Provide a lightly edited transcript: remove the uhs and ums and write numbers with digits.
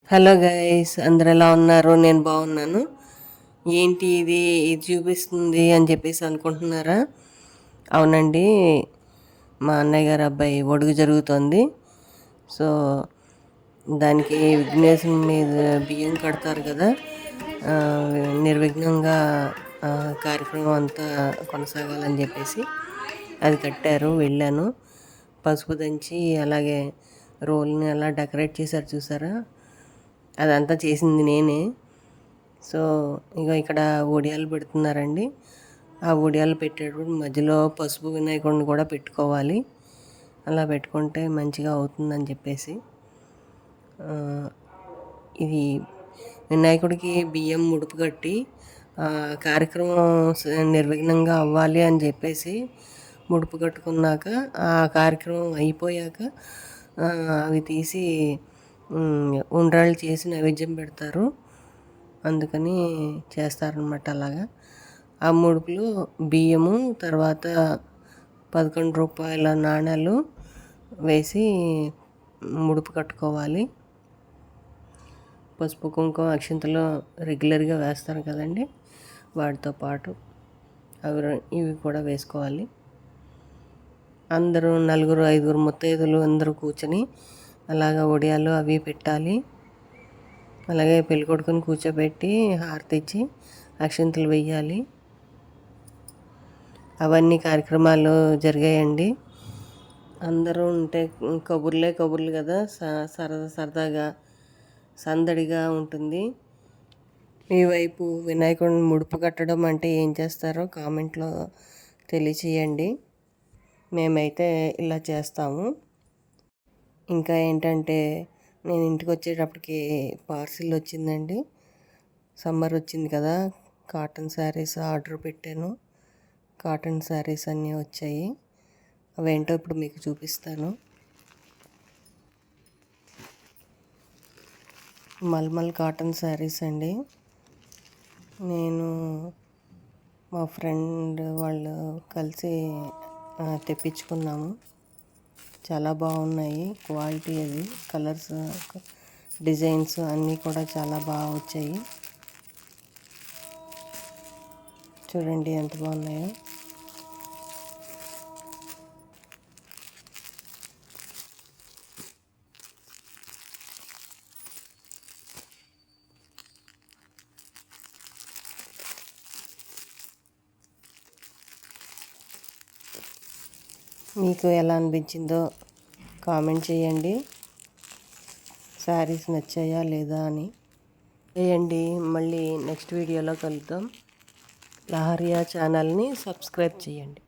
Hello guys, అందరు ఎలా ఉన్నారు? నేను బాగున్నాను. ఏంటి ఇది చూపిస్తుంది అని చెప్పేసి అనుకుంటున్నారా? అవునండి, మా అన్నయ్య గారు అబ్బాయి ఒడుగు జరుగుతోంది. సో దానికి విఘ్నేశం మీద బియ్యం కడతారు కదా, ఆ, నిర్విఘ్నంగా ఆ, కార్యక్రమం అంతా కొనసాగాలని చెప్పేసి అది కట్టారు. వెళ్ళాను. పసుపు దంచి అలాగే రోల్ని అలా డెకరేట్ చేశారు, చూసారా? అదంతా చేసింది నేనే. సో ఇక ఇక్కడ ఒడియాలు పెడుతున్నారండి. ఆ ఒడియాలు పెట్టేటప్పుడు మధ్యలో పసుపు వినాయకుడిని కూడా పెట్టుకోవాలి. అలా పెట్టుకుంటే మంచిగా అవుతుందని చెప్పేసి ఇది వినాయకుడికి బియ్యం ముడుపు కట్టి కార్యక్రమం నిర్విఘ్నంగా అవ్వాలి అని చెప్పేసి ముడుపు కట్టుకున్నాక ఆ కార్యక్రమం అయిపోయాక అవి తీసి ఉండ్రాళ్ళు చేసి నైవేద్యం పెడతారు. అందుకని చేస్తారనమాట అలాగా. ఆ ముడుపులు బియ్యము, తర్వాత 11 రూపాయల నాణాలు వేసి ముడుపు కట్టుకోవాలి. పసుపు కుంకుమ అక్షింతలు రెగ్యులర్గా వేస్తారు కదండి, వాటితో పాటు ఇవి కూడా వేసుకోవాలి. అందరూ 4, 5 ముత్తైదులు అందరూ కూర్చొని అలాగ ఒడియాలు అవి పెట్టాలి. అలాగే పెళ్ళికొడుకుని కూర్చోబెట్టి హారతి ఇచ్చి అక్షింతలు వెయ్యాలి. అవన్నీ కార్యక్రమాలు జరిగాయండి. అందరూ ఉంటే కబుర్లు కదా, సరదాగా సందడిగా ఉంటుంది. మీ వైపు వినాయకుడిని ముడుపు కట్టడం అంటే ఏం చేస్తారో కామెంట్లో తెలియచేయండి. మేమైతే ఇలా చేస్తాము. ఇంకా ఏంటంటే, నేను ఇంటికి వచ్చేటప్పటికి పార్సిల్ వచ్చిందండి. సమ్మర్ వచ్చింది కదా, కాటన్ శారీస్ ఆర్డర్ పెట్టాను. కాటన్ శారీస్ అన్నీ వచ్చాయి. అవేంటో ఇప్పుడు మీకు చూపిస్తాను. మల్మల్ కాటన్ శారీస్ అండి. నేను మా ఫ్రెండ్ వాళ్ళు కలిసి తెప్పించుకున్నాము. చాలా బాగున్నాయి క్వాలిటీ, అది కలర్స్, డిజైన్స్ అన్నీ కూడా చాలా బాగా వచ్చాయి. చూడండి ఎంత బాగున్నాయో. మీకు ఎలా అనిపించిందో కామెంట్ చేయండి. శారీస్ నచ్చాయా లేదా అని చేయండి. మళ్ళీ నెక్స్ట్ వీడియోలో కలుద్దాం. లహరియా ఛానల్ని సబ్స్క్రైబ్ చేయండి.